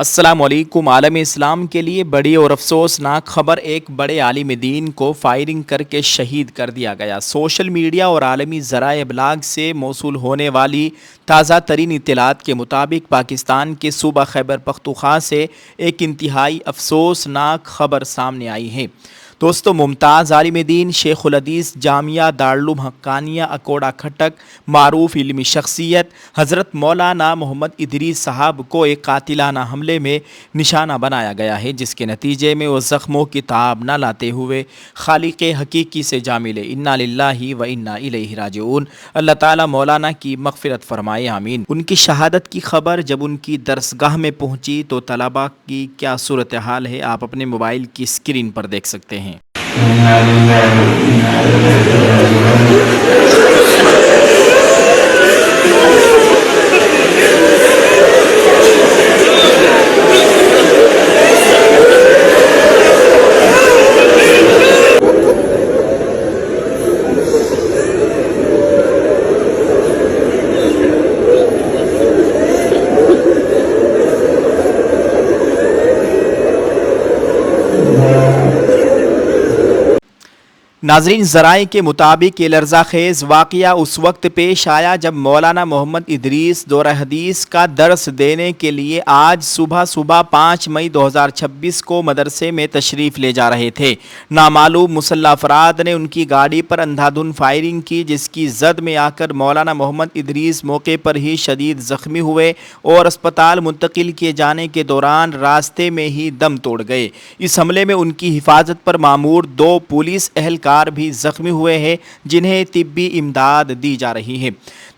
السلام علیکم۔ عالم اسلام کے لیے بڑی اور افسوسناک خبر، ایک بڑے عالم دین کو فائرنگ کر کے شہید کر دیا گیا۔ سوشل میڈیا اور عالمی ذرائع ابلاغ سے موصول ہونے والی تازہ ترین اطلاعات کے مطابق پاکستان کے صوبہ خیبر پختونخوا سے ایک انتہائی افسوسناک خبر سامنے آئی ہے۔ دوستو، ممتاز عالم دین، شیخ الحدیث، جامعہ دارالعلوم حقانیہ اکوڑہ کھٹک، معروف علمی شخصیت حضرت مولانا محمد ادریس صاحب کو ایک قاتلانہ حملے میں نشانہ بنایا گیا ہے، جس کے نتیجے میں وہ زخموں کی تاب نہ لاتے ہوئے خالق حقیقی سے جا ملے۔ انا للہ و انا الیہ راجعون۔ اللہ تعالیٰ مولانا کی مغفرت فرمائے، آمین۔ ان کی شہادت کی خبر جب ان کی درسگاہ میں پہنچی تو طلباء کی کیا صورتحال ہے، آپ اپنے موبائل کی اسکرین پر دیکھ سکتے ہیں۔ ناظرین، ذرائع کے مطابق یہ لرزہ خیز واقعہ اس وقت پیش آیا جب مولانا محمد ادریس دورہ حدیث کا درس دینے کے لیے آج صبح 5 مئی 2026 کو مدرسے میں تشریف لے جا رہے تھے۔ نامعلوم مسلح افراد نے ان کی گاڑی پر اندھادھند فائرنگ کی، جس کی زد میں آ کر مولانا محمد ادریس موقع پر ہی شدید زخمی ہوئے اور اسپتال منتقل کیے جانے کے دوران راستے میں ہی دم توڑ گئے۔ اس حملے میں ان کی حفاظت پر مامور 2 پولیس اہلکار بھی زخمی ہوئے ہیں، جنہیں طبی امداد دی جا رہی ہے۔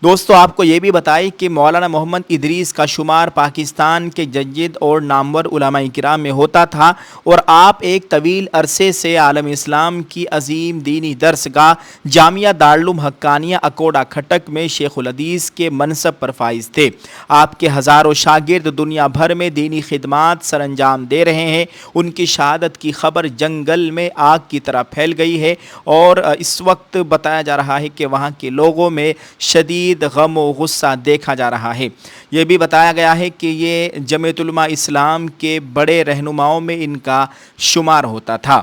دوستو، آپ کو یہ بھی بتائیں کہ مولانا محمد ادریس کا شمار پاکستان کے جدید اور نامور علماء کرام میں ہوتا تھا، اور آپ ایک طویل عرصے سے عالم اسلام کی عظیم دینی درسگاہ جامعہ دارالعلوم حقانیہ اکوڑہ کھٹک میں شیخ الحدیث کے منصب پر فائز تھے۔ آپ کے ہزاروں شاگرد دنیا بھر میں دینی خدمات سر انجام دے رہے ہیں۔ ان کی شہادت کی خبر جنگل میں آگ کی طرح پھیل گئی ہے، اور اس وقت بتایا جا رہا ہے کہ وہاں کے لوگوں میں شدید غم و غصہ دیکھا جا رہا ہے۔ یہ بھی بتایا گیا ہے کہ یہ جمعیت علماء اسلام کے بڑے رہنماؤں میں ان کا شمار ہوتا تھا۔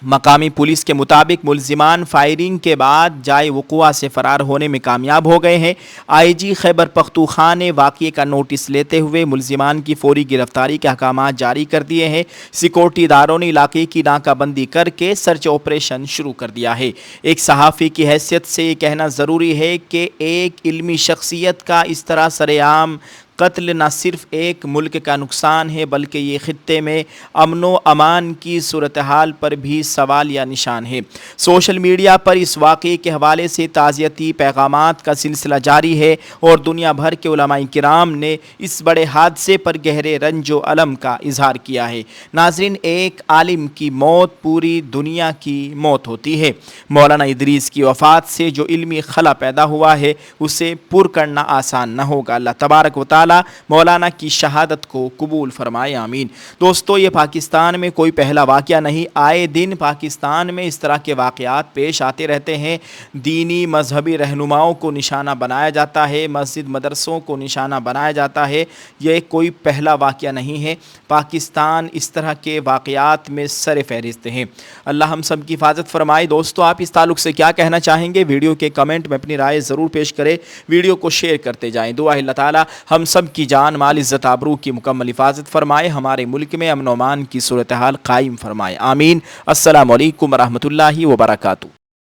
مقامی پولیس کے مطابق ملزمان فائرنگ کے بعد جائے وقوع سے فرار ہونے میں کامیاب ہو گئے ہیں۔ آئی جی خیبر پختونخوا نے واقعے کا نوٹس لیتے ہوئے ملزمان کی فوری گرفتاری کے احکامات جاری کر دیے ہیں۔ سیکورٹی اداروں نے علاقے کی ناکہ بندی کر کے سرچ آپریشن شروع کر دیا ہے۔ ایک صحافی کی حیثیت سے یہ کہنا ضروری ہے کہ ایک علمی شخصیت کا اس طرح سر عام قتل نہ صرف ایک ملک کا نقصان ہے، بلکہ یہ خطے میں امن و امان کی صورتحال پر بھی سوالیہ نشان ہے۔ سوشل میڈیا پر اس واقعے کے حوالے سے تعزیتی پیغامات کا سلسلہ جاری ہے، اور دنیا بھر کے علماء کرام نے اس بڑے حادثے پر گہرے رنج و الم کا اظہار کیا ہے۔ ناظرین، ایک عالم کی موت پوری دنیا کی موت ہوتی ہے۔ مولانا ادریس کی وفات سے جو علمی خلا پیدا ہوا ہے، اسے پر کرنا آسان نہ ہوگا۔ اللہ تبارک و تعالی مولانا کی شہادت کو قبول فرمائے، آمین۔ دوستو، یہ پاکستان میں کوئی پہلا واقعہ نہیں، آئے دن پاکستان میں اس طرح کے واقعات پیش آتے رہتے ہیں۔ دینی مذہبی رہنماؤں کو نشانہ بنایا جاتا ہے، مسجد مدرسوں کو نشانہ بنایا جاتا ہے۔ یہ کوئی پہلا واقعہ نہیں ہے، پاکستان اس طرح کے واقعات میں سر فہرست ہیں۔ اللہ ہم سب کی حفاظت فرمائے۔ دوستو، آپ اس تعلق سے کیا کہنا چاہیں گے؟ ویڈیو کے کمنٹ میں اپنی رائے ضرور پیش کریں، ویڈیو کو شیئر کرتے جائیں۔ دعا ہے اللہ تعالیٰ ہم سب کی جان مال عزت آبرو کی مکمل حفاظت فرمائے، ہمارے ملک میں امن و امان کی صورتحال قائم فرمائے، آمین۔ السلام علیکم ورحمۃ اللہ وبرکاتہ۔